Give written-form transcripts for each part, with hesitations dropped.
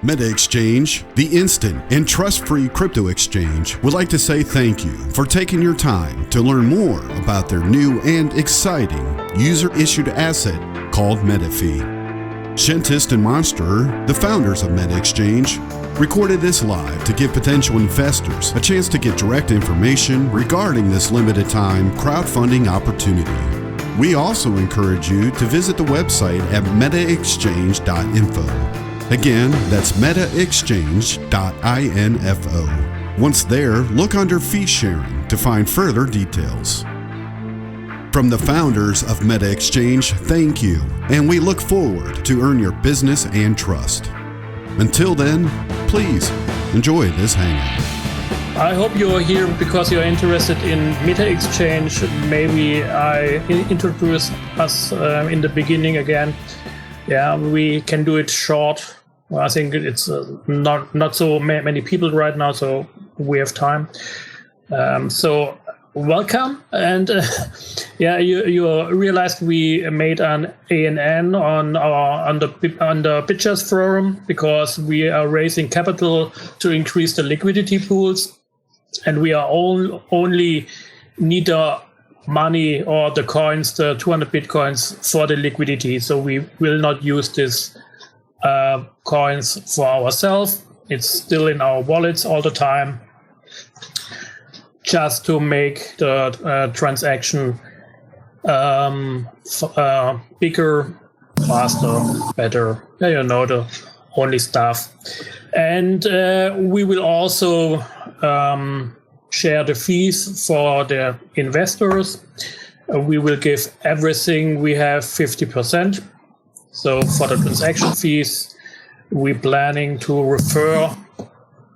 Metaexchange, the instant and trust-free crypto exchange, would like to say thank you for taking your time to learn more about their new and exciting user-issued asset called METAFEE. Shentist and Monsterer, the founders of Metaexchange, recorded this live to give potential investors a chance to get direct information regarding this limited-time crowdfunding opportunity. We also encourage you to visit the website at metaexchange.info. Again, that's metaexchange.info. Once there, look under fee sharing to find further details. From the founders of Metaexchange, thank you, and we look forward to earn your business and trust. Until then, please enjoy this hangout. I hope you're here because you're interested in Metaexchange. Maybe I introduce us in the beginning again. Yeah, we can do it short. Well, I think it's not so many people right now, so we have time. So welcome, and you realized we made an ANN on the BitShares forum because we are raising capital to increase the liquidity pools, and we are only need the money or the coins, the 200 bitcoins for the liquidity. So we will not use this coins for ourselves. It's still in our wallets all the time, just to make the transaction bigger, faster, better. You know, the only stuff. And we will also share the fees for the investors. We will give everything we have 50%. So for the transaction fees, we're planning to refer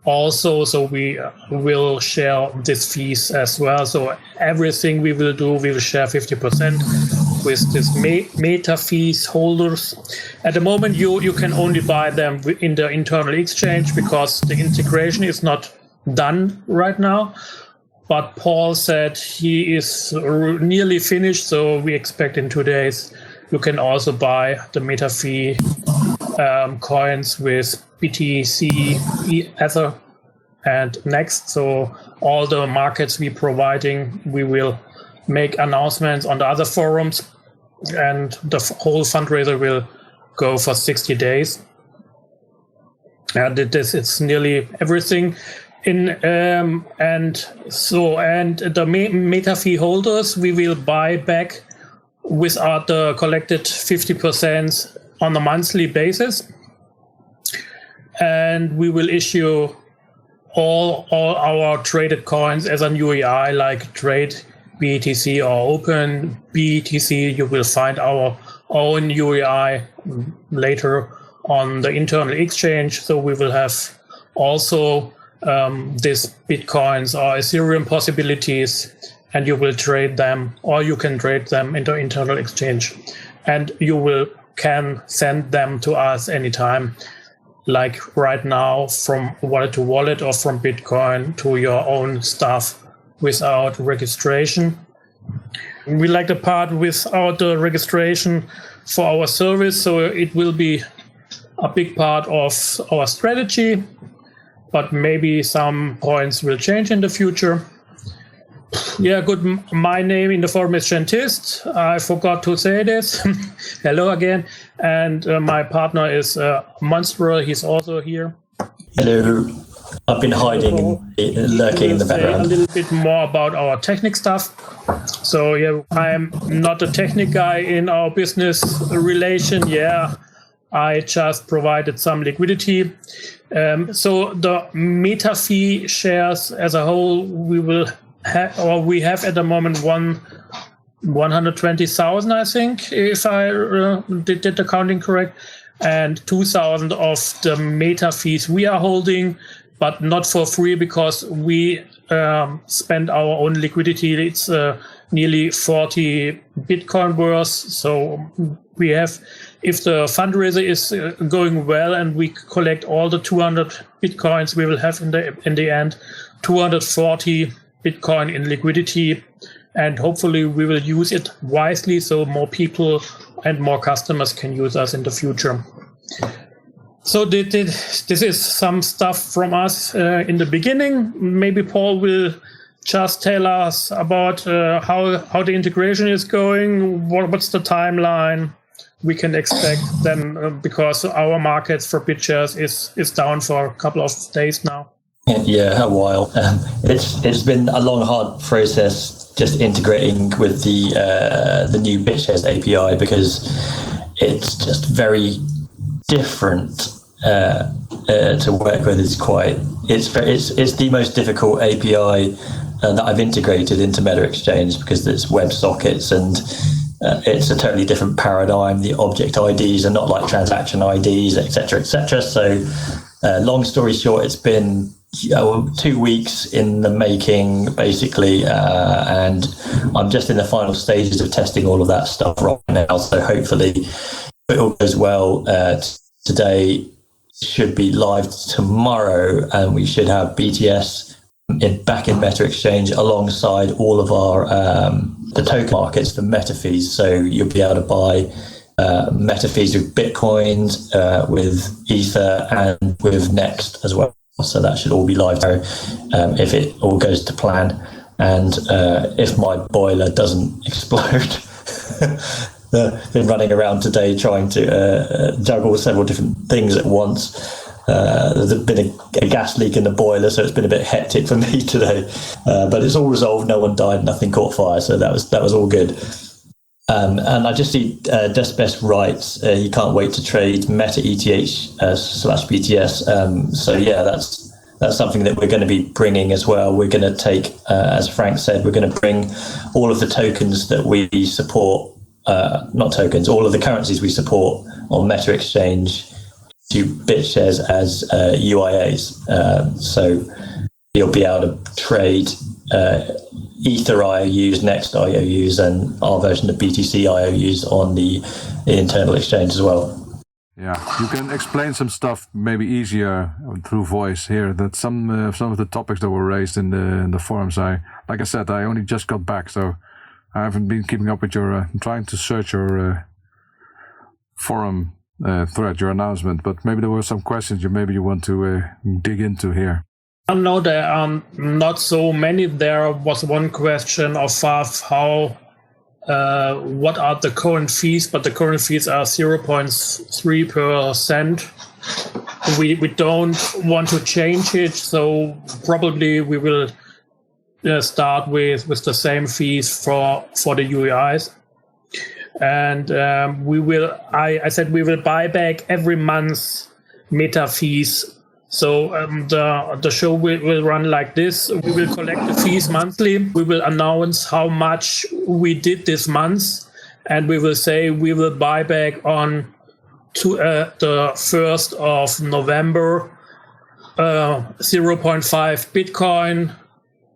also, so we will share these fees as well. So everything we will do, we will share 50% with this METAFEE holders. At the moment, you can only buy them in the internal exchange because the integration is not done right now. But Paul said he is nearly finished, so we expect in 2 days you can also buy the METAFEE coins with BTC, Ether, and Next. So all the markets we're providing, we will make announcements on the other forums, and the whole fundraiser will go for 60 days. And it's nearly everything. And the METAFEE holders, we will buy back without the collected 50% on a monthly basis, and we will issue all our traded coins as an UIA, like Trade BTC or Open BTC. You will find our own UIA later on the internal exchange. So we will have also these Bitcoins or Ethereum possibilities, and you will trade them, or you can trade them in the internal exchange, and you can send them to us anytime, like right now, from wallet to wallet or from Bitcoin to your own stuff without registration. We like the part without the registration for our service, so it will be a big part of our strategy, but maybe some points will change in the future. Yeah, good. My name in the forum is Shentist. I forgot to say this. Hello again. And my partner is Monsterer. He's also here. Hello. I've been hiding and lurking in the background. A little bit more about our technic stuff. So yeah, I'm not a technic guy in our business relation. Yeah, I just provided some liquidity. So the METAFEE shares as a whole, we have at the moment 120,000, I think, if I did the counting correct, and 2,000 of the METAFEEs we are holding, but not for free because we spend our own liquidity. It's nearly 40 Bitcoin worth. So we have, if the fundraiser is going well and we collect all the 200 Bitcoins, we will have in the end 240 Bitcoin in liquidity, and hopefully we will use it wisely so more people and more customers can use us in the future. So this is some stuff from us in the beginning. Maybe Paul will just tell us about how the integration is going. What's the timeline we can expect then? Because our markets for BitShares is down for a couple of days now. Yeah, a while. It's been a long, hard process just integrating with the new BitShares API, because it's just very different to work with. It's the most difficult API that I've integrated into Metaexchange, because it's WebSockets and it's a totally different paradigm. The object IDs are not like transaction IDs, etc., etc. So, long story short, it's been 2 weeks in the making, basically, and I'm just in the final stages of testing all of that stuff right now. So hopefully, if it all goes well, today should be live tomorrow, and we should have BTS back in Metaexchange alongside all of our the token markets for METAFEEs. So you'll be able to buy METAFEEs with Bitcoins, with Ether, and with Next as well. So that should all be live if it all goes to plan, and if my boiler doesn't explode. Been running around today trying to juggle several different things at once. There's been a gas leak in the boiler, so it's been a bit hectic for me today. But it's all resolved. No one died. Nothing caught fire. So that was all good. And I just see Best writes, he can't wait to trade Meta-ETH /BTS. So yeah, that's something that we're going to be bringing as well. We're going to take, as Frank said, we're going to bring all of the tokens that we support. Not tokens, all of the currencies we support on Metaexchange to BitShares as UIAs. So you'll be able to trade Ether IOUs, Next IOUs, and our version of BTC IOUs on the internal exchange as well. Yeah, you can explain some stuff maybe easier through voice here. That some of the topics that were raised in the forums. Like I said, I only just got back, so I haven't been keeping up with your. I'm trying to search your forum thread, your announcement. But maybe there were some questions you want to dig into here. No, there are not so many. There was one question of how what are the current fees, but the current fees are 0.3%. We don't want to change it, so probably we will start with the same fees for the UIs. And I said we will buy back every month METAFEEs. So the show will run like this. We will collect the fees monthly. We will announce how much we did this month, and we will say we will buy back on the 1st of November 0.5 Bitcoin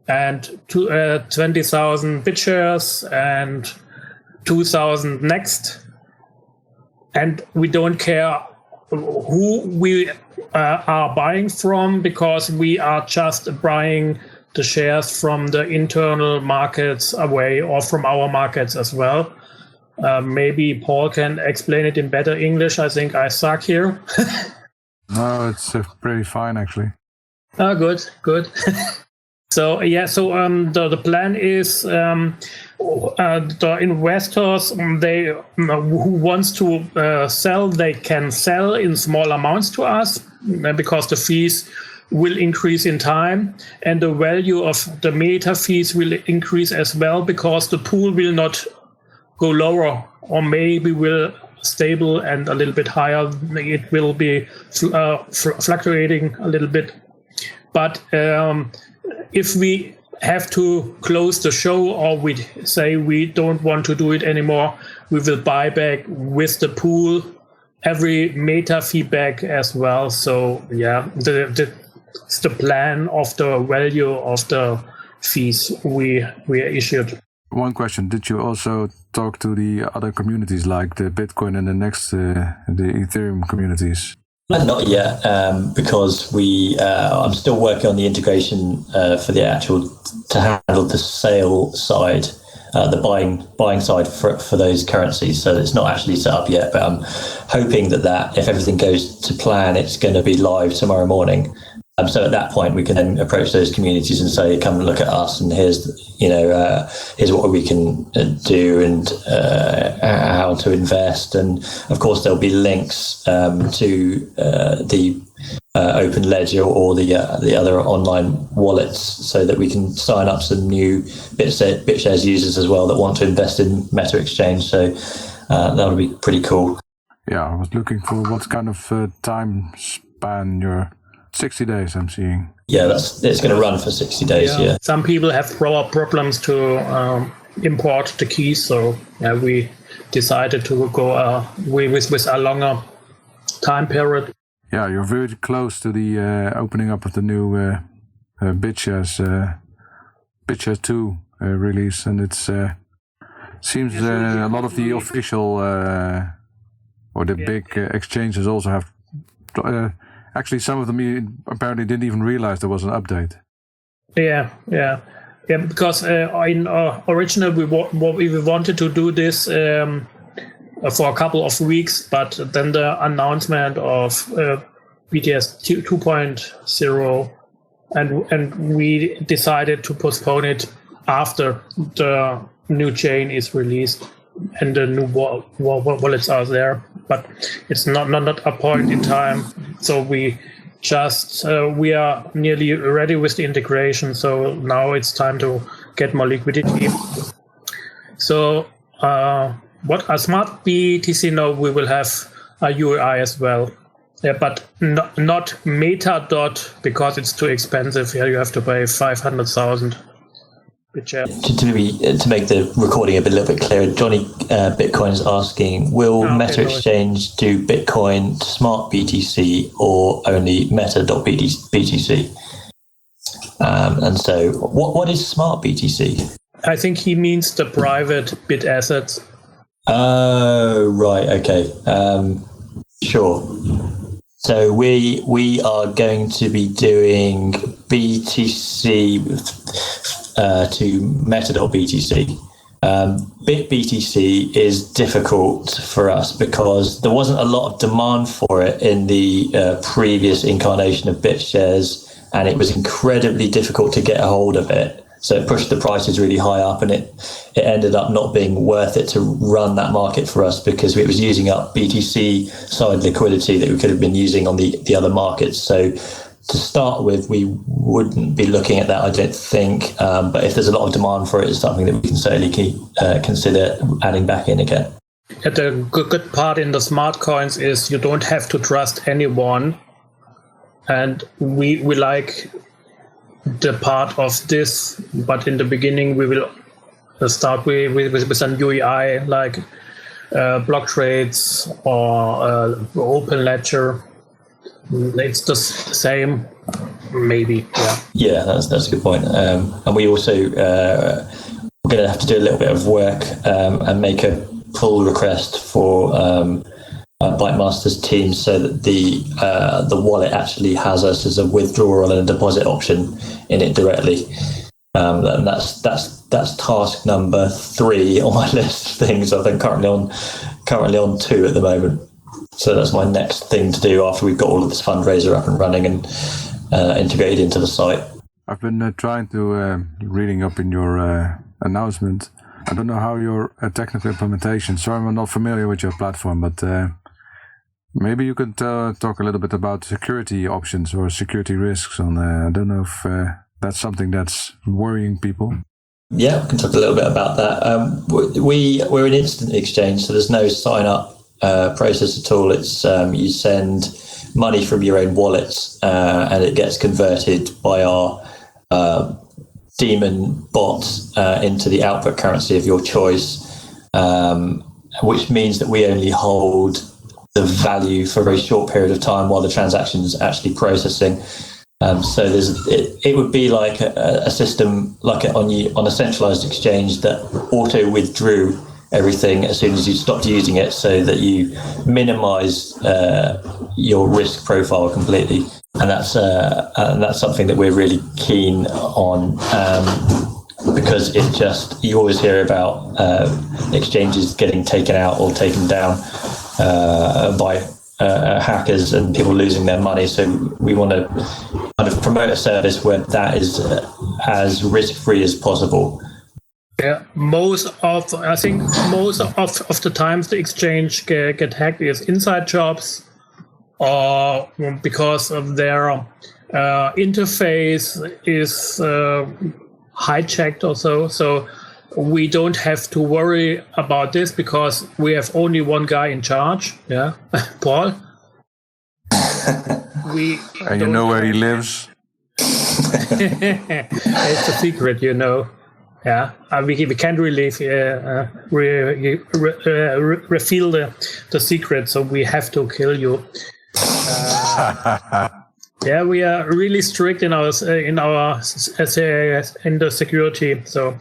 and 20,000 BitShares and 2,000 Next. And we don't care who we are buying from, because we are just buying the shares from the internal markets away, or from our markets as well. Maybe Paul can explain it in better English. I think I suck here. No, it's pretty fine actually. Oh, good. So the plan is the investors who wants to sell, they can sell in small amounts to us, because the fees will increase in time, and the value of the METAFEEs will increase as well, because the pool will not go lower, or maybe will stable and a little bit higher. It will be fluctuating a little bit, but if we have to close the show, or we say we don't want to do it anymore, we will buy back with the pool every METAFEE back as well. So yeah, it's the plan of the value of the fees we issued. One question: did you also talk to the other communities, like the Bitcoin and the Next, the Ethereum communities? Not yet, because I'm still working on the integration for the actual to handle the sale side. the buying side for those currencies. So it's not actually set up yet, but I'm hoping that if everything goes to plan, it's going to be live tomorrow morning. So at that point, we can then approach those communities and say, "Come and look at us, and here's what we can do and how to invest." And of course, there'll be links to the Open Ledger or the other online wallets, so that we can sign up some new BitShares users as well that want to invest in Metaexchange. So that'll be pretty cool. Yeah, I was looking for what kind of time span your 60 days I'm seeing. Yeah, it's going to run for 60 days, yeah. Some people have problems to import the keys, so we decided to go with a longer time period. Yeah, you're very close to the opening up of the new BitShares 2 release, and it's seems a lot of the official or the big exchanges also have... Actually, some of them apparently didn't even realize there was an update. Yeah, because originally we wanted to do this for a couple of weeks, but then the announcement of BTS 2.0, and we decided to postpone it after the new chain is released and the new wallets are there. But it's not a point in time. So we are nearly ready with the integration. So now it's time to get more liquidity. So what a smart BTC now, we will have a UIA as well. Yeah, but not Meta dot, because it's too expensive. Here you have to pay 500,000. To make the recording a little bit clearer, Johnny Bitcoin is asking, will Metaexchange do Bitcoin Smart BTC or only Meta.BTC? And so what is Smart BTC? I think he means the private bit assets. Oh, right. Okay. Sure. So we are going to be doing BTC to Meta.BTC. BitBTC is difficult for us because there wasn't a lot of demand for it in the previous incarnation of BitShares, and it was incredibly difficult to get a hold of it. So it pushed the prices really high up, and it ended up not being worth it to run that market for us because it was using up BTC side liquidity that we could have been using on the other markets. So to start with, we wouldn't be looking at that, I don't think. But if there's a lot of demand for it, it's something that we can certainly consider adding back in again. The good part in the smart coins is you don't have to trust anyone. And we like the part of this, but in the beginning we will start with some UIA like block trades or open ledger. It's the same, maybe. Yeah, that's a good point. And we also we're going to have to do a little bit of work and make a pull request for Bytemaster's team so that the wallet actually has us as a withdrawal and a deposit option in it directly. And that's task number 3 on my list of things. I think currently on 2 at the moment. So that's my next thing to do after we've got all of this fundraiser up and running and integrated into the site. I've been trying to reading up in your announcement. I don't know how your technical implementation. Sorry, I'm not familiar with your platform, but maybe you could talk a little bit about security options or security risks on I don't know if that's something that's worrying people. Yeah, we can talk a little bit about that. We're an instant exchange, so there's no sign up process at all. It's you send money from your own wallets and it gets converted by our daemon bot into the output currency of your choice, which means that we only hold the value for a very short period of time while the transaction is actually processing. So it would be like a system like on a centralized exchange that auto withdrew everything as soon as you stopped using it, so that you minimize your risk profile completely. And that's something that we're really keen on because you always hear about exchanges getting taken out or taken down by hackers and people losing their money. So we want to kind of promote a service where that is as risk-free as possible. Yeah, most of the times the exchange get hacked is inside jobs, or because of their interface is hijacked or so. So we don't have to worry about this because we have only one guy in charge. Yeah, Paul. And you know where he lives? It's a secret, you know. Yeah, we can't really reveal the secret, so we have to kill you. Yeah, we are really strict in the security. So,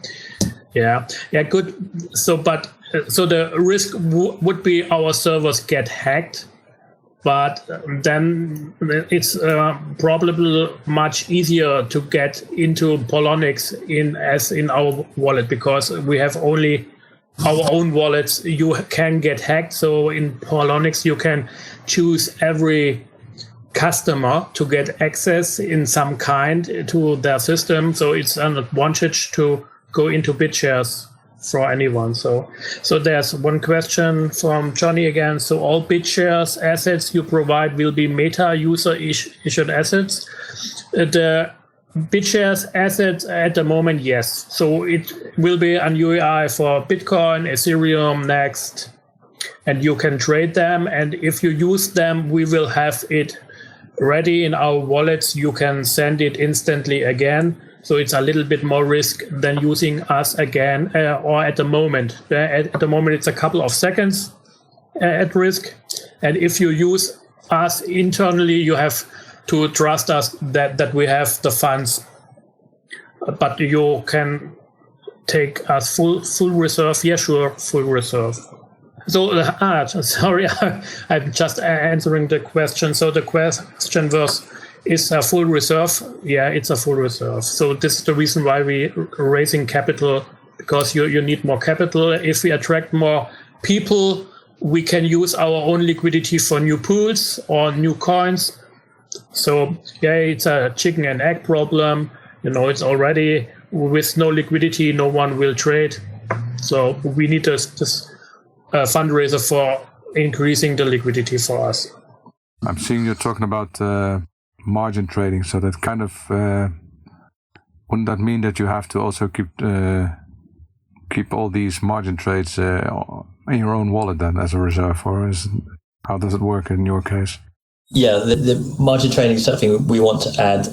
yeah, good. So the risk would be our servers get hacked, but then it's probably much easier to get into Poloniex in our wallet, because we have only our own wallets. You can get hacked. So in Poloniex, you can choose every customer to get access in some kind to their system. So it's an advantage to go into BitShares for anyone. So there's one question from Johnny again. So all BitShares assets you provide will be Meta user issued assets. The BitShares assets at the moment, yes. So it will be an UIA for Bitcoin, Ethereum, Next, and you can trade them. And if you use them, we will have it ready in our wallets. You can send it instantly again. So it's a little bit more risk than using us again, or at the moment. At the moment, it's a couple of seconds at risk. And if you use us internally, you have to trust us that we have the funds. But you can take us full reserve. Yeah, sure, full reserve. So, sorry, I'm just answering the question. So the question was, is a full reserve? Yeah, it's a full reserve. So this is the reason why we're raising capital, because you need more capital. If we attract more people, we can use our own liquidity for new pools or new coins. So yeah, it's a chicken and egg problem. You know, it's already with no liquidity, no one will trade. So we need this fundraiser for increasing the liquidity for us. I'm seeing you're talking about margin trading, so that kind of wouldn't that mean that you have to also keep all these margin trades in your own wallet then as a reserve, or how does it work in your case? Yeah, the margin trading is something we want to add.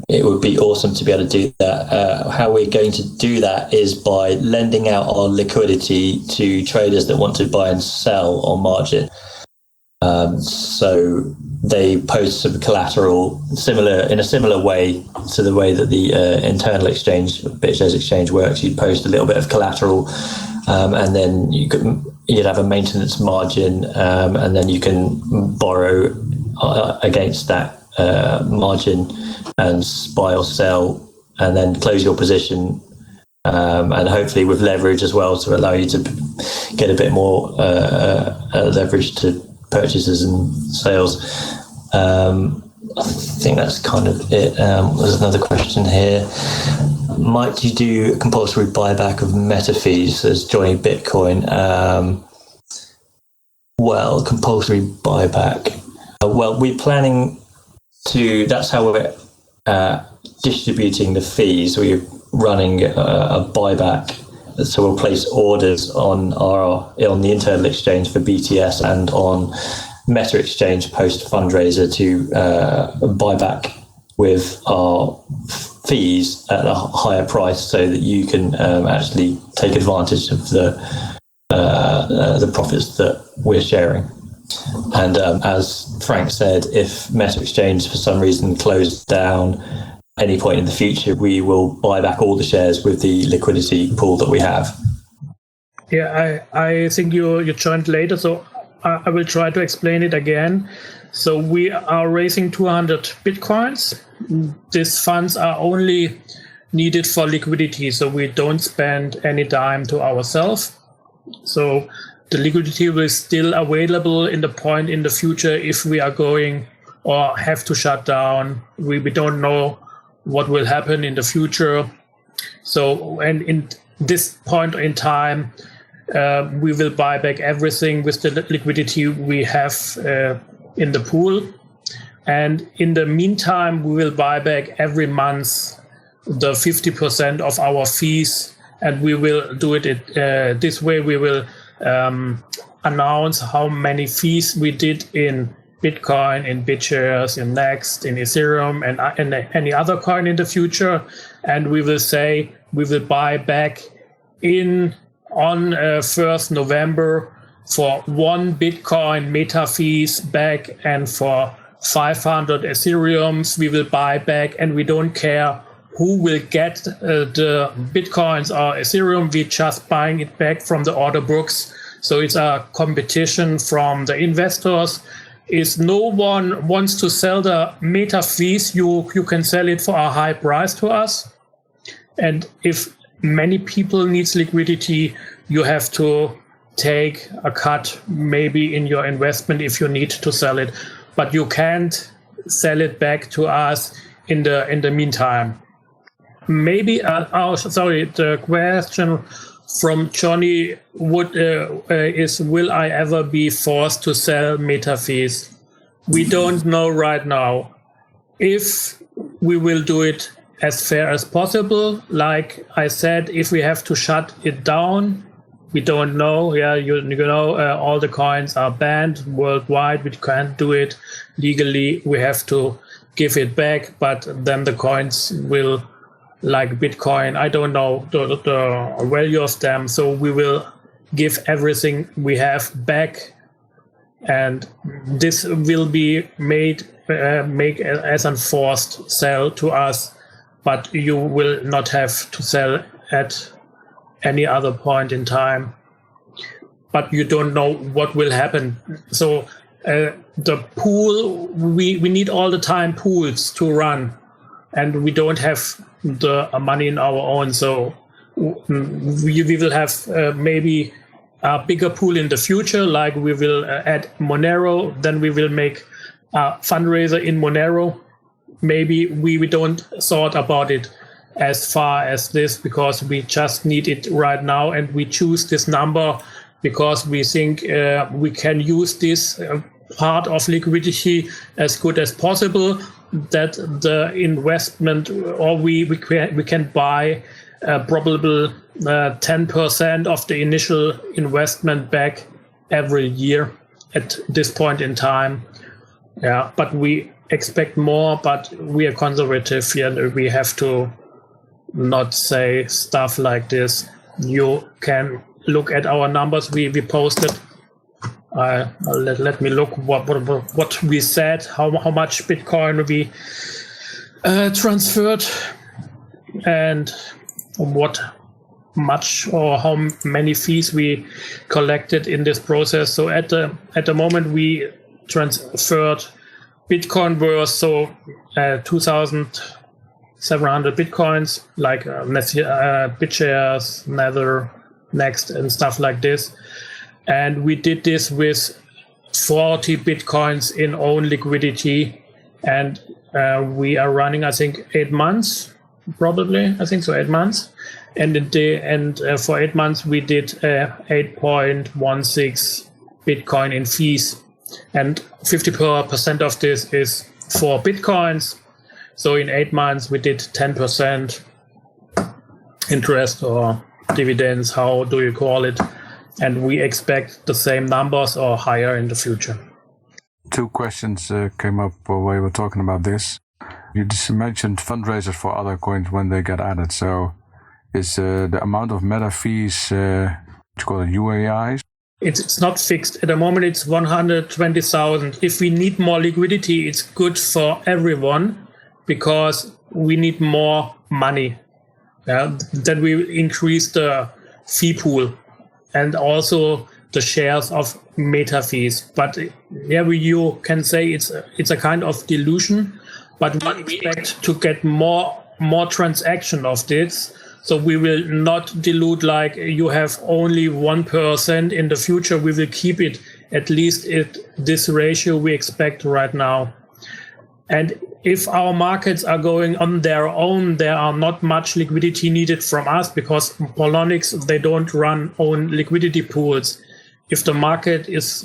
It would be awesome to be able to do that. How we're going to do that is by lending out our liquidity to traders that want to buy and sell on margin. So they post some collateral in a similar way to the way that the internal exchange, BitShares exchange, works. You'd post a little bit of collateral, and then you'd have a maintenance margin, and then you can borrow against that margin and buy or sell, and then close your position, and hopefully with leverage as well to allow you to get a bit more leverage to purchases and sales. I think that's kind of it. There's another question here. Might you do a compulsory buyback of METAFEE, says Johnny Bitcoin? Well, compulsory buyback. Well, we're planning to, that's how we're distributing the fees. We're running a buyback. So we'll place orders on the internal exchange for BTS and on Metaexchange post fundraiser to buy back with our fees at a higher price, so that you can actually take advantage of the profits that we're sharing. And as Frank said, if Metaexchange for some reason closed down any point in the future, we will buy back all the shares with the liquidity pool that we have. Yeah, I think you joined later, so I will try to explain it again. So we are raising 200 Bitcoins. These funds are only needed for liquidity, so we don't spend any dime to ourselves. So the liquidity will still available in the point in the future if we are going or have to shut down. We don't know what will happen in the future. So, and in this point in time, we will buy back everything with the liquidity we have in the pool. And in the meantime, we will buy back every month the 50% of our fees, and we will do it this way. We will announce how many fees we did in Bitcoin, in BitShares, in Next, in Ethereum, and any other coin in the future. And we will say we will buy back on 1st November for 1 Bitcoin METAFEEs back, and for 500 Ethereums we will buy back, and we don't care who will get the Bitcoins or Ethereum. We're just buying it back from the order books. So it's a competition from the investors. If no one wants to sell the METAFEEs, you can sell it for a high price to us. And if many people needs liquidity, you have to take a cut maybe in your investment if you need to sell it. But you can't sell it back to us in the meantime. Maybe, the question from Johnny is, will I ever be forced to sell METAFEEs? We don't know right now. If we will do it as fair as possible, like I said, if we have to shut it down, we don't know. Yeah, you know, all the coins are banned worldwide. We can't do it legally. We have to give it back, but then the coins will, like Bitcoin, I don't know the value of them. So we will give everything we have back, and this will be make as a forced sell to us, but you will not have to sell at any other point in time. But you don't know what will happen. So the pool, we need all the time pools to run, and we don't have the money in our own. So we will have maybe a bigger pool in the future, like we will add Monero, then we will make a fundraiser in Monero. Maybe we don't thought about it as far as this, because we just need it right now, and we choose this number because we think we can use this part of liquidity as good as possible, that the investment, or we can buy probably 10% of the initial investment back every year at this point in time. Yeah, but we expect more, but we are conservative here, and we have to not say stuff like this. You can look at our numbers we posted. Let me look what we said, how much Bitcoin we transferred, and what much or how many fees we collected in this process. So at the moment we transferred Bitcoin worth 2,700 Bitcoins, like BitShares, Nether, Next, and stuff like this. And we did this with 40 Bitcoins in own liquidity. And we are running, I think, 8 months, probably. I think so, 8 months. And for 8 months, we did 8.16 Bitcoin in fees. And 50% of this is for Bitcoins. So in 8 months, we did 10% interest or dividends, how do you call it? And we expect the same numbers or higher in the future. 2 questions came up while we were talking about this. You just mentioned fundraisers for other coins when they get added. So is the amount of METAFEEs, what you call it, UIAs? It's not fixed. At the moment, it's 120,000. If we need more liquidity, it's good for everyone, because we need more money. Yeah, then we increase the fee pool and also the shares of METAFEEs. But yeah, you can say it's a kind of dilution, but we expect to get more more transaction of this. So we will not dilute like you have only 1% in the future. We will keep it at least at this ratio we expect right now. And if our markets are going on their own, there are not much liquidity needed from us because Polonix, they don't run own liquidity pools. If the market is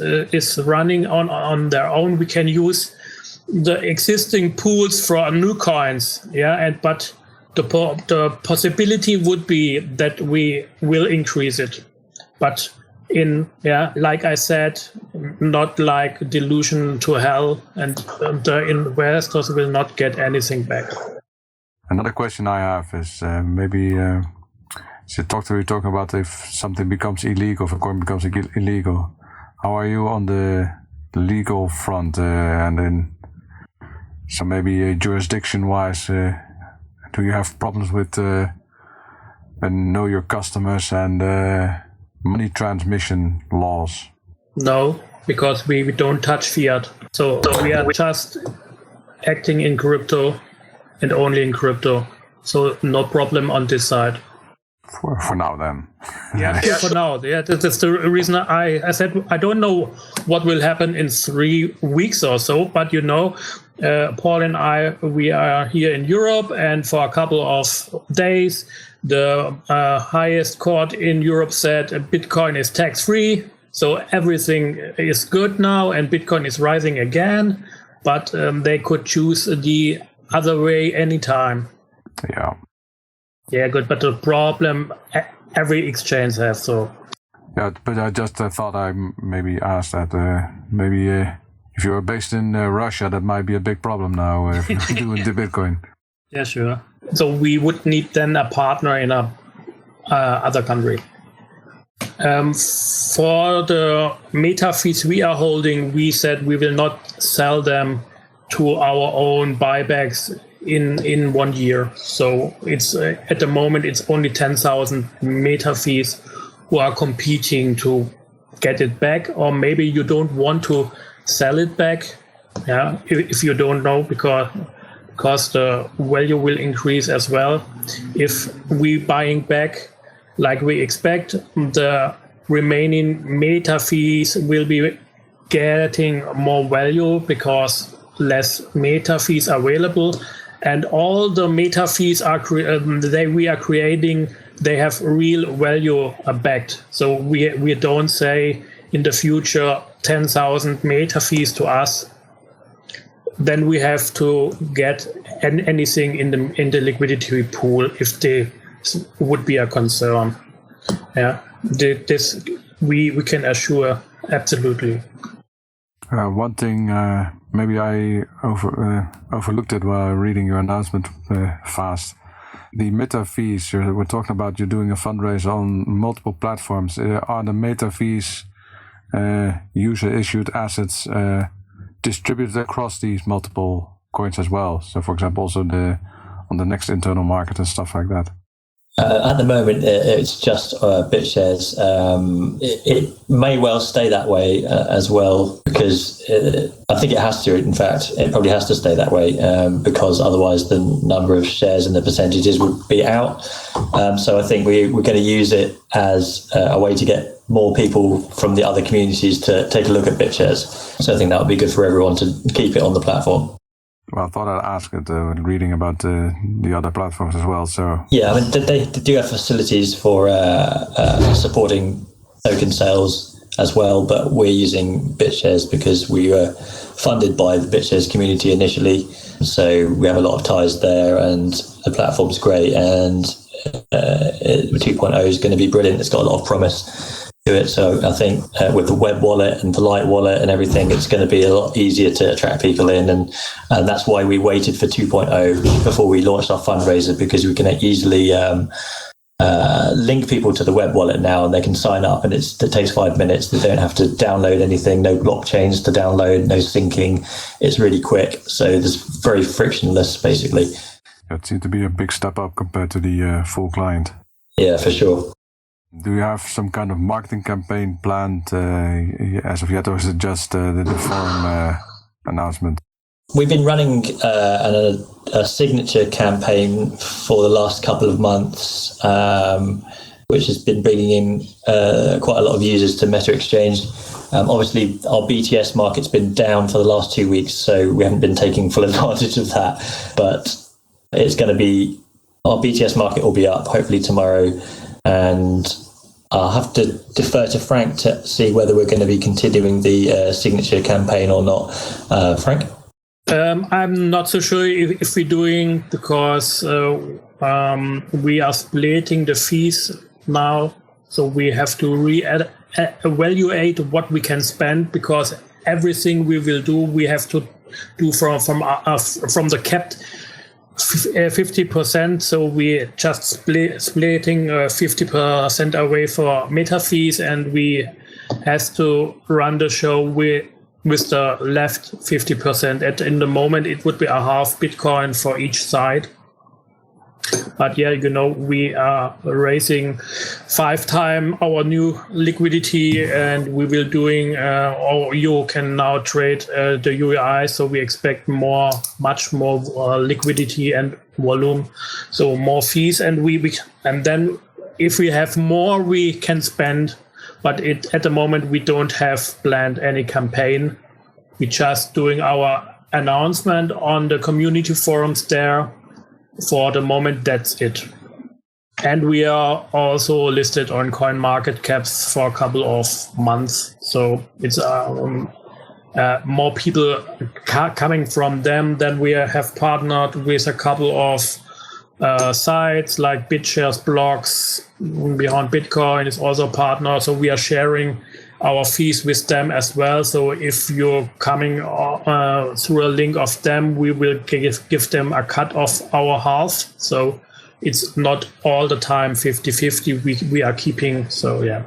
running on their own, we can use the existing pools for new coins. But the possibility would be that we will increase it. But like I said, not like dilution to hell, and the investors will not get anything back. Another question I have is you're talking about if something becomes illegal, if a coin becomes illegal. How are you on the legal front, and then so maybe jurisdiction-wise, do you have problems with know your customers and money transmission laws? No, because we don't touch fiat. So we are just acting in crypto and only in crypto. So no problem on this side. For now, then. For now. That's the reason I said I don't know what will happen in 3 weeks or so. But Paul and I, we are here in Europe, and for a couple of days, the highest court in Europe said Bitcoin is tax-free. So everything is good now, and Bitcoin is rising again. But they could choose the other way anytime. Yeah. Yeah, good. But the problem every exchange has. So. Yeah, but I just thought I maybe asked that if you're based in Russia, that might be a big problem now if you're doing the Bitcoin. Yeah, sure. So we would need then a partner in a other country. For the METAFEEs we are holding, we said we will not sell them to our own buybacks in 1 year. So it's at the moment it's only 10,000 METAFEEs who are competing to get it back, or maybe you don't want to sell it back. If you don't know, because the value will increase as well. If we buying back like we expect, the remaining METAFEEs will be getting more value because less METAFEEs available. And all the METAFEEs we are creating, they have real value backed. So we don't say in the future 10,000 METAFEEs to us. Then we have to get anything in the liquidity pool if they would be a concern. This we can assure absolutely. One thing maybe I overlooked it while reading your announcement fast. The METAFEEs, we're talking about you're doing a fundraiser on multiple platforms. Are the METAFEEs user-issued assets distributed across these multiple coins as well? So, for example, also on the next internal market and stuff like that. At the moment, it's just BitShares. It may well stay that way as well, because I think it has to. In fact, it probably has to stay that way because otherwise the number of shares and the percentages would be out. So I think we're going to use it as a way to get more people from the other communities to take a look at BitShares. So I think that would be good for everyone to keep it on the platform. Well, I thought I'd ask it when reading about the other platforms as well. So yeah, I mean, they do have facilities for supporting token sales as well, but we're using BitShares because we were funded by the BitShares community initially. So we have a lot of ties there, and the platform's great, and 2.0 is going to be brilliant. It's got a lot of promise to it. So I think with the web wallet and the light wallet and everything, it's going to be a lot easier to attract people in. And that's why we waited for 2.0 before we launched our fundraiser, because we can easily link people to the web wallet now, and they can sign up, and it takes 5 minutes. They don't have to download anything, no blockchains to download, no syncing. It's really quick. So it's very frictionless, basically. That seems to be a big step up compared to the full client. Yeah, for sure. Do you have some kind of marketing campaign planned as of yet, or is it just the forum announcement? We've been running a signature campaign for the last couple of months, which has been bringing in quite a lot of users to Metaexchange. Obviously, our BTS market's been down for the last 2 weeks, so we haven't been taking full advantage of that. But it's going to be, our BTS market will be up hopefully tomorrow, and I'll have to defer to Frank to see whether we're going to be continuing the signature campaign or not. Frank? I'm not so sure if we're doing, because we are splitting the fees now, so we have to evaluate what we can spend, because everything we will do, we have to do from the capped 50%. So we just splitting 50% away for METAFEEs, and we has to run the show with the left 50%. In the moment, it would be a half Bitcoin for each side. But yeah, we are raising 5 times our new liquidity, and we will doing, or you can now trade the UIA. So we expect much more liquidity and volume, so more fees, and and then if we have more, we can spend. But at the moment, we don't have planned any campaign. We're just doing our announcement on the community forums there. For the moment, that's it. And we are also listed on CoinMarketCap for a couple of months. So it's more people coming from them. Then we have partnered with a couple of sites like BitShares blogs. Beyond Bitcoin is also a partner. So we are sharing our fees with them as well. So if you're coming through a link of them, we will give them a cut of our half. So it's not all the time 50-50 we are keeping. So yeah.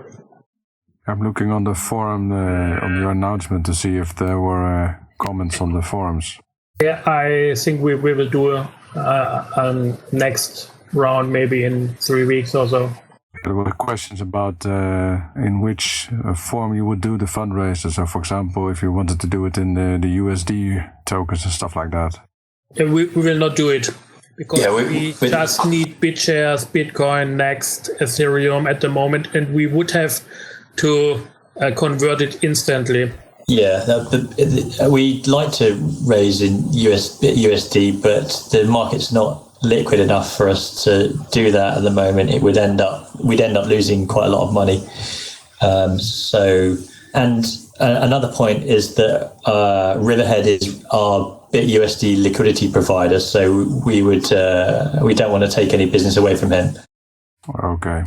I'm looking on the forum on your announcement to see if there were comments on the forums. Yeah, I think we will do a next round maybe in 3 weeks or so. There were questions about in which form you would do the fundraiser. So, for example, if you wanted to do it in the USD tokens and stuff like that. We will not do it, because we just need BitShares, Bitcoin, Next, Ethereum at the moment, and we would have to convert it instantly. Yeah, we'd like to raise in USD, but the market's not liquid enough for us to do that at the moment. We'd end up losing quite a lot of money. Another point is that Riverhead is our BitUSD liquidity provider, so we don't want to take any business away from him. Okay.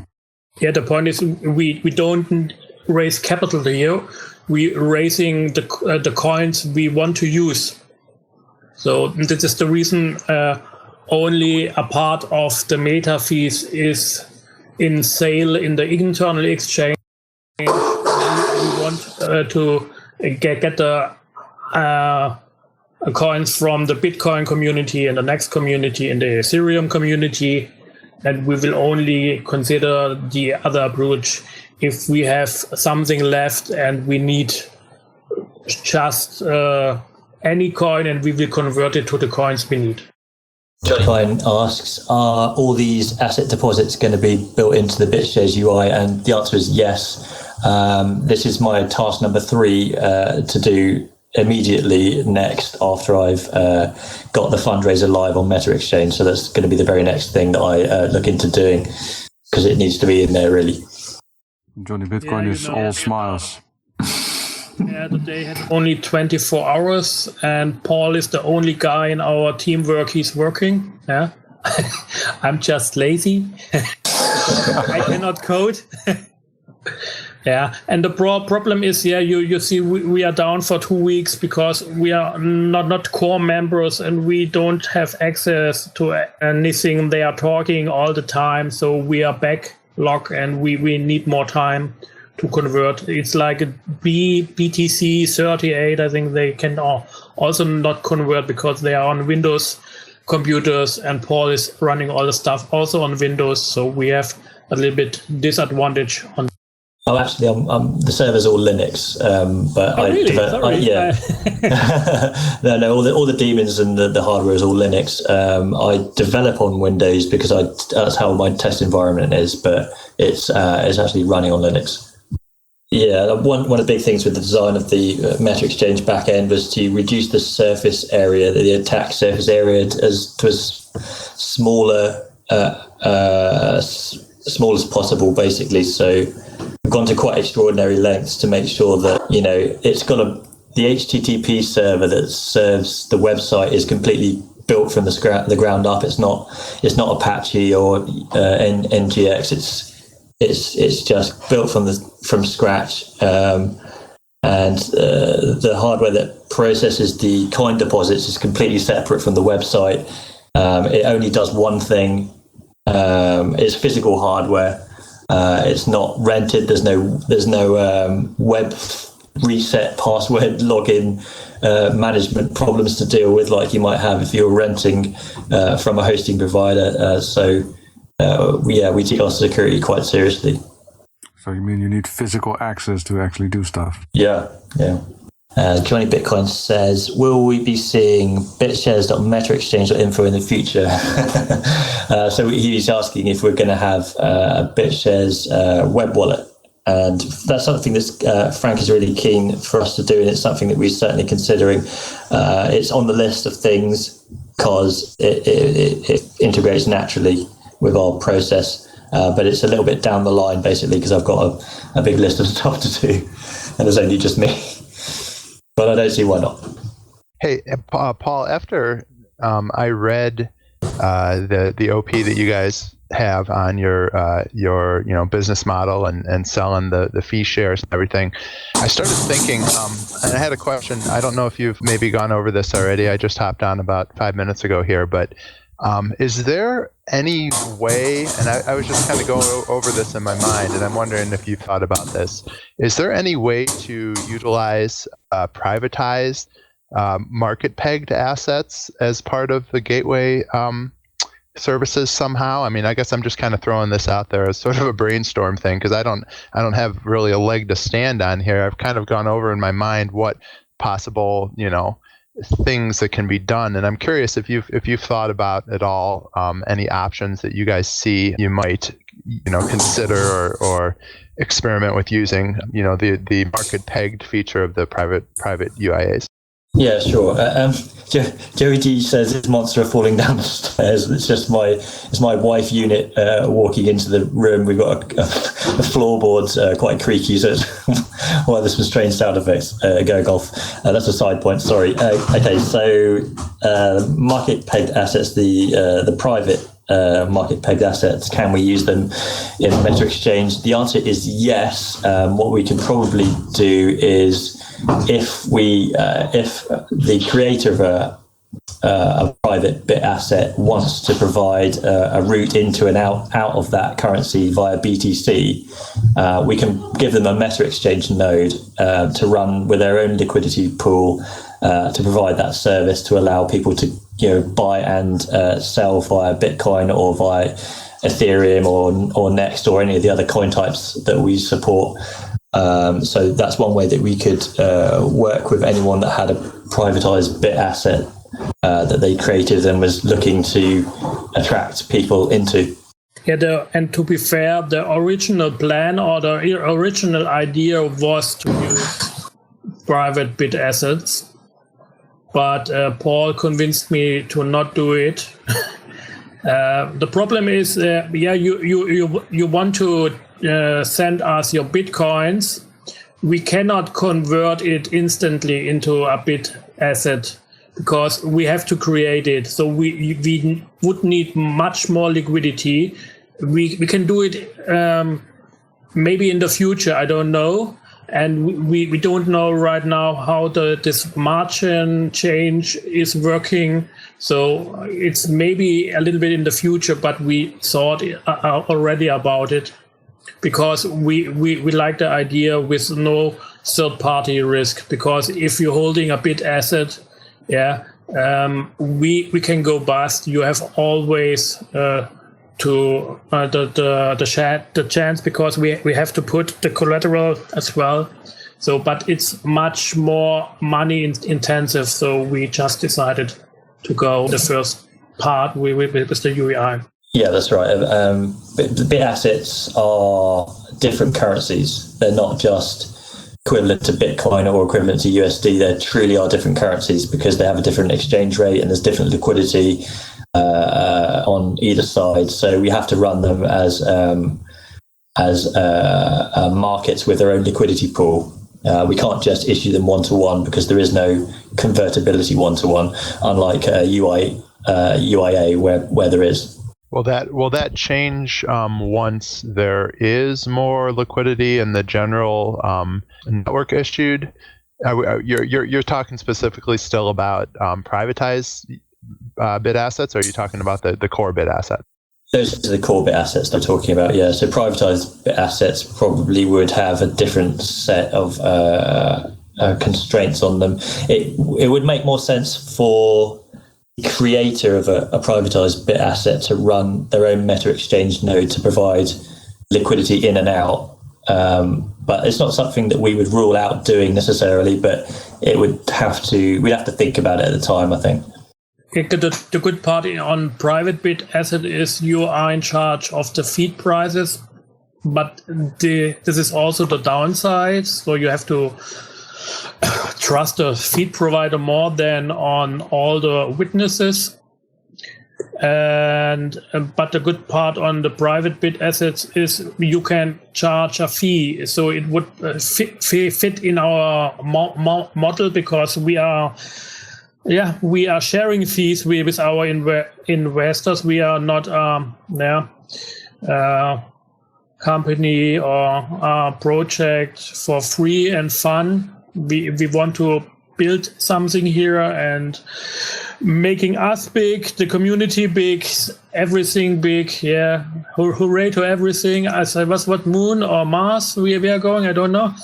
Yeah, the point is we don't raise capital here. We're raising the coins we want to use. So this is the reason. Only a part of the METAFEEs is in sale in the internal exchange. We want to get the coins from the Bitcoin community and the Next community and the Ethereum community, and we will only consider the other approach if we have something left and we need just any coin, and we will convert it to the coins we need. Johnny asks, are all these asset deposits going to be built into the BitShares UI? And the answer is yes. This is my task number 3 to do immediately next after I've got the fundraiser live on Metaexchange. So that's going to be the very next thing that I look into doing, because it needs to be in there really. Johnny Bitcoin is all smiles. Yeah, the day had only 24 hours, and Paul is the only guy in our teamwork he's working. Yeah, I'm just lazy. I cannot code. Yeah, and the problem is, you see, we are down for 2 weeks because we are not core members, and we don't have access to anything. They are talking all the time, so we are backlog, and we need more time to convert. It's like a BTC 38. I think they can also not convert because they are on Windows computers, and Paul is running all the stuff also on Windows. So we have a little bit disadvantage on. Oh, actually, the server's all Linux, but no, all the daemons and the hardware is all Linux. I develop on Windows because that's how my test environment is, but it's actually running on Linux. Yeah, one of the big things with the design of the Metaexchange backend was to reduce the surface area, the attack surface area, to as smaller small as possible, basically. So we've gone to quite extraordinary lengths to make sure that, it's got the HTTP server that serves the website is completely built from the ground up. It's not Apache or NGX. It's just built from scratch. And the hardware that processes the coin deposits is completely separate from the website. It only does one thing. It's physical hardware. It's not rented. There's no web reset password login management problems to deal with like you might have if you're renting from a hosting provider. We take our security quite seriously. So you mean you need physical access to actually do stuff? Yeah. Johnny Bitcoin says, will we be seeing BitShares.metaexchange.info in the future? So he's asking if we're going to have a BitShares web wallet. And that's something that Frank is really keen for us to do, and it's something that we're certainly considering. It's on the list of things because it integrates naturally with our process, but it's a little bit down the line, basically, because I've got a big list of stuff to do, and there's only just me. But I don't see why not. Hey, Paul, after I read the OP that you guys have on your business model and selling the fee shares and everything, I started thinking, and I had a question. I don't know if you've maybe gone over this already. I just hopped on about 5 minutes ago here, but is there any way, and I was just kind of going over this in my mind, and I'm wondering if you've thought about this, is there any way to utilize privatized market-pegged assets as part of the gateway services somehow? I mean, I guess I'm just kind of throwing this out there as sort of a brainstorm thing, because I don't have really a leg to stand on here. I've kind of gone over in my mind what possible, things that can be done, and I'm curious if you've thought about at all any options that you guys see you might consider or experiment with using the market pegged feature of the private UIAs. Yeah, sure. Joey D says it's Monsterer falling down the stairs. It's just my wife unit walking into the room. We've got a floorboard's quite creaky, so it's well, there's some strange sound effects. Go golf. That's a side point. Sorry. Okay, so market pegged assets, the private market pegged assets, can we use them in Metaexchange? The answer is yes. What we can probably do is, if the creator of a private bit asset wants to provide a route into and out of that currency via BTC, we can give them a Metaexchange node to run with their own liquidity pool to provide that service, to allow people to buy and sell via Bitcoin or via Ethereum or Next or any of the other coin types that we support. So that's one way that we could work with anyone that had a privatized bit asset that they created and was looking to attract people into. Yeah, and to be fair, the original plan or the original idea was to use private bit assets, but Paul convinced me to not do it. The problem is, you want to send us your Bitcoins. We cannot convert it instantly into a bit asset because we have to create it. So we would need much more liquidity. We can do it maybe in the future, I don't know. And we don't know right now how this margin change is working. So it's maybe a little bit in the future, but we thought already about it because we like the idea with no third-party risk. Because if you're holding a bit asset, we can go bust. You have always to the chance, because we have to put the collateral as well. So, but it's much more money intensive. So we just decided to go the first part with the UIA. Yeah, that's right. The bit assets are different currencies. They're not just equivalent to Bitcoin or equivalent to USD. They truly are different currencies because they have a different exchange rate and there's different liquidity on either side. So we have to run them as markets with their own liquidity pool. We can't just issue them one-to-one because there is no convertibility one-to-one, unlike UIA where there is. Will that change once there is more liquidity in the general network issued? You're talking specifically still about privatized bit assets, or are you talking about the core bit asset? Those are the core bit assets they're talking about, yeah. So privatized bit assets probably would have a different set of constraints on them. It would make more sense for the creator of a privatized bit asset to run their own Metaexchange node to provide liquidity in and out. But it's not something that we would rule out doing necessarily, but we'd have to think about it at the time, I think. The good part on private bit asset is you are in charge of the feed prices, but this is also the downside. So you have to trust the feed provider more than on all the witnesses. But the good part on the private bit assets is you can charge a fee. So it would fit in our model because we are sharing fees with our investors. We are not company or project for free and fun. We want to build something here and making us big, the community big, everything big. Yeah, hooray to everything. I said, what moon or Mars we are going? I don't know.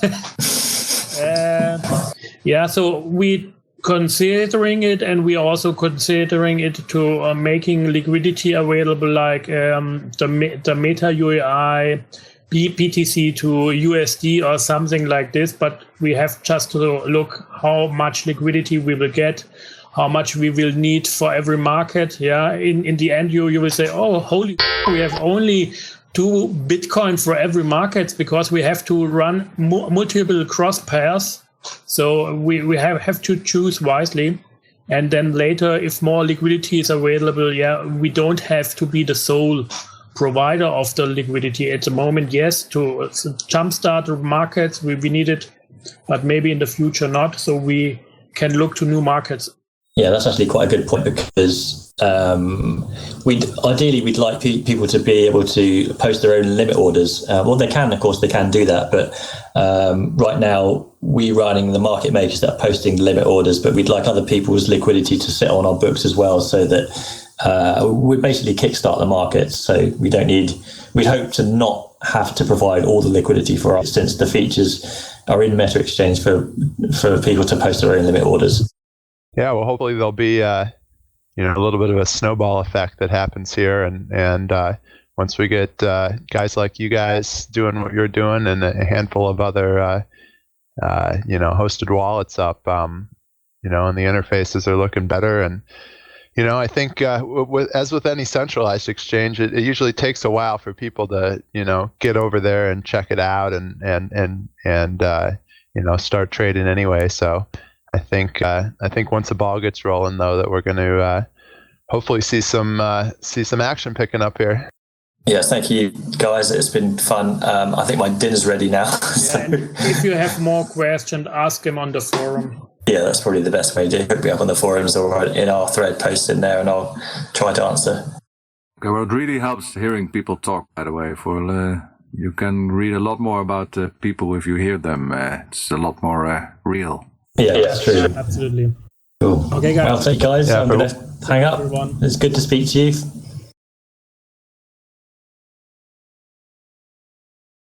So we considering it, and we also considering it to making liquidity available, like the Meta UIA, BTC to USD or something like this. But we have just to look how much liquidity we will get, how much we will need for every market. Yeah, in the end, you will say, oh, holy, we have only 2 Bitcoin for every market because we have to run multiple cross pairs. So we have to choose wisely. And then later, if more liquidity is available, we don't have to be the sole provider of the liquidity at the moment. Yes, to jumpstart the markets, we need it, but maybe in the future not. So we can look to new markets. Yeah, that's actually quite a good point because we'd like people to be able to post their own limit orders. They can do that, but right now we're running the market makers that are posting limit orders, but we'd like other people's liquidity to sit on our books as well, so that we basically kickstart the markets. So we'd hope to not have to provide all the liquidity for us, since the features are in Metaexchange for people to post their own limit orders. Yeah, well, hopefully there'll be a little bit of a snowball effect that happens here, and once we get guys like you guys doing what you're doing, and a handful of other hosted wallets up, and the interfaces are looking better, and I think as with any centralized exchange, it usually takes a while for people to get over there and check it out and start trading anyway. So I think once the ball gets rolling, though, that we're going to hopefully see some action picking up here. Yes, thank you, guys. It's been fun. I think my dinner's ready now. So. If you have more questions, ask them on the forum. Yeah, that's probably the best way to do it. Hook me up on the forums or in our thread, post in there, and I'll try to answer. Okay, well, it really helps hearing people talk, by the way. You can read a lot more about people if you hear them. It's a lot more real. Yeah, that's true. Absolutely. Cool. Okay, guys. Well, thank you, guys. I'm going to hang up. Everyone. It's good to speak to you.